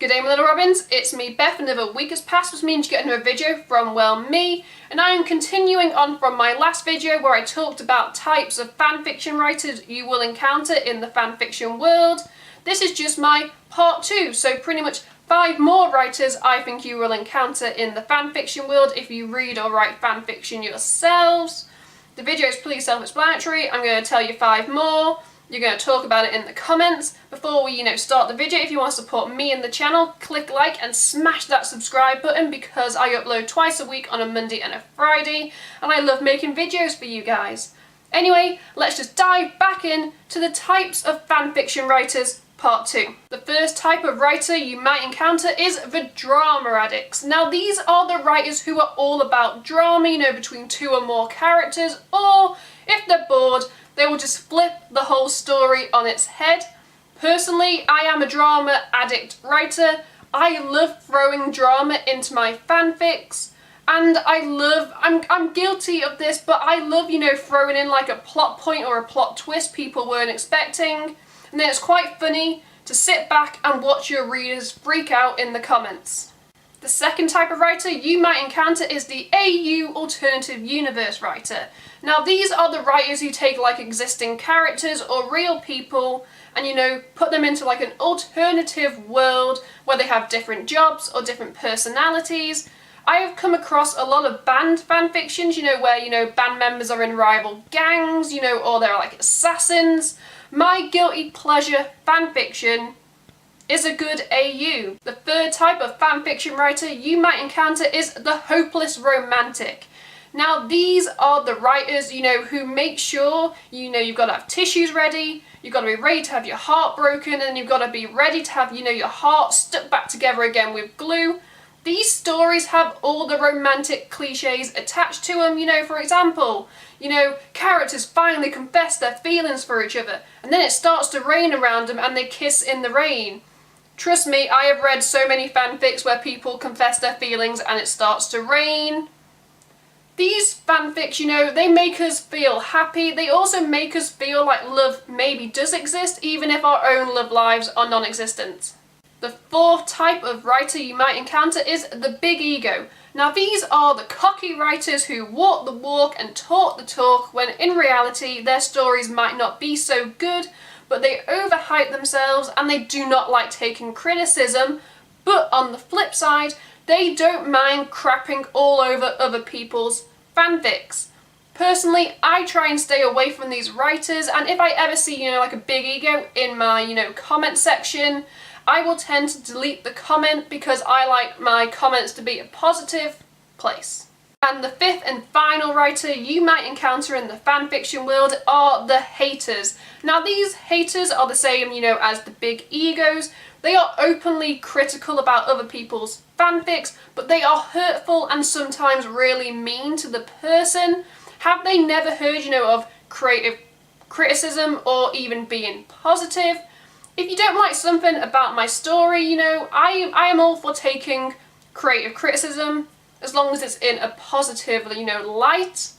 Good day my little robins, it's me Beth. Another week has passed, which means you get another video from, well, me. And I am continuing on from my last video where I talked about types of fanfiction writers you will encounter in the fanfiction world. This is just my part 2, so pretty much 5 more writers I think you will encounter in the fanfiction world if you read or write fanfiction yourselves. The video is pretty self-explanatory. I'm going to tell you 5 more. You're going to talk about it in the comments. Before we, start the video, if you want to support me and the channel, click like and smash that subscribe button because I upload twice a week on a Monday and a Friday, and I love making videos for you guys. Anyway, let's just dive back in to the types of fanfiction writers, part 2. The first type of writer you might encounter is the drama addicts. Now these are the writers who are all about drama, between 2 or more characters, or if they're bored, they will just flip the whole story on its head. Personally, I am a drama addict writer. I love throwing drama into my fanfics, and I'm guilty of this, but I love, throwing in like a plot point or a plot twist people weren't expecting, and then it's quite funny to sit back and watch your readers freak out in the comments. The second type of writer you might encounter is the AU alternative universe writer. Now these are the writers who take like existing characters or real people and put them into like an alternative world where they have different jobs or different personalities. I have come across a lot of band fanfictions, where band members are in rival gangs, or they're like assassins. My guilty pleasure fanfiction is a good AU. The third type of fanfiction writer you might encounter is the hopeless romantic. Now these are the writers, who make sure, you've got to have tissues ready, you've got to be ready to have your heart broken, and you've got to be ready to have, your heart stuck back together again with glue. These stories have all the romantic cliches attached to them, for example, characters finally confess their feelings for each other, and then it starts to rain around them and they kiss in the rain. Trust me, I have read so many fanfics where people confess their feelings and it starts to rain. These fanfics, they make us feel happy. They also make us feel like love maybe does exist, even if our own love lives are non-existent. The fourth type of writer you might encounter is the big ego. Now these are the cocky writers who walk the walk and talk the talk when in reality their stories might not be so good, but they overhype themselves and they do not like taking criticism, but on the flip side, they don't mind crapping all over other people's fanfics. Personally, I try and stay away from these writers, and if I ever see, like a big ego in my, comment section, I will tend to delete the comment because I like my comments to be a positive place. And the fifth and final writer you might encounter in the fanfiction world are the haters. Now these haters are the same, as the big egos. They are openly critical about other people's fanfics, but they are hurtful and sometimes really mean to the person. Have they never heard, of creative criticism or even being positive? If you don't like something about my story, I am all for taking creative criticism, as long as it's in a positive, light.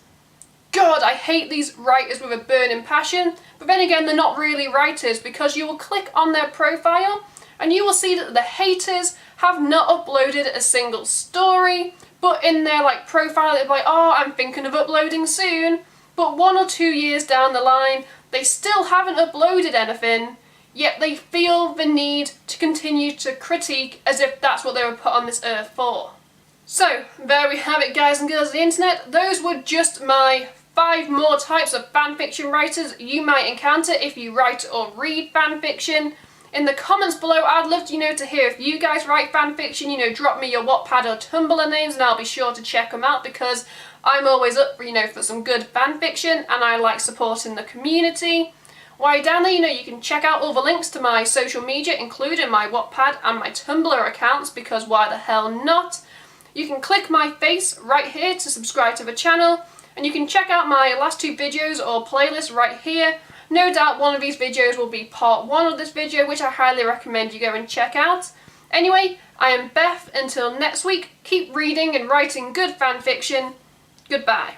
God, I hate these writers with a burning passion, but then again, they're not really writers because you will click on their profile and you will see that the haters have not uploaded a single story, but in their profile they're like, oh, I'm thinking of uploading soon, but 1 or 2 years down the line, they still haven't uploaded anything, yet they feel the need to continue to critique as if that's what they were put on this earth for. So, there we have it, guys and girls of the internet. Those were just my 5 more types of fanfiction writers you might encounter if you write or read fanfiction. In the comments below, I'd love to, to hear if you guys write fanfiction, drop me your Wattpad or Tumblr names and I'll be sure to check them out because I'm always up for, for some good fanfiction and I like supporting the community. While you're down there, you can check out all the links to my social media, including my Wattpad and my Tumblr accounts, because why the hell not? You can click my face right here to subscribe to the channel, and you can check out my last 2 videos or playlists right here. No doubt one of these videos will be part 1 of this video, which I highly recommend you go and check out. Anyway, I am Beth. Until next week, keep reading and writing good fanfiction. Goodbye.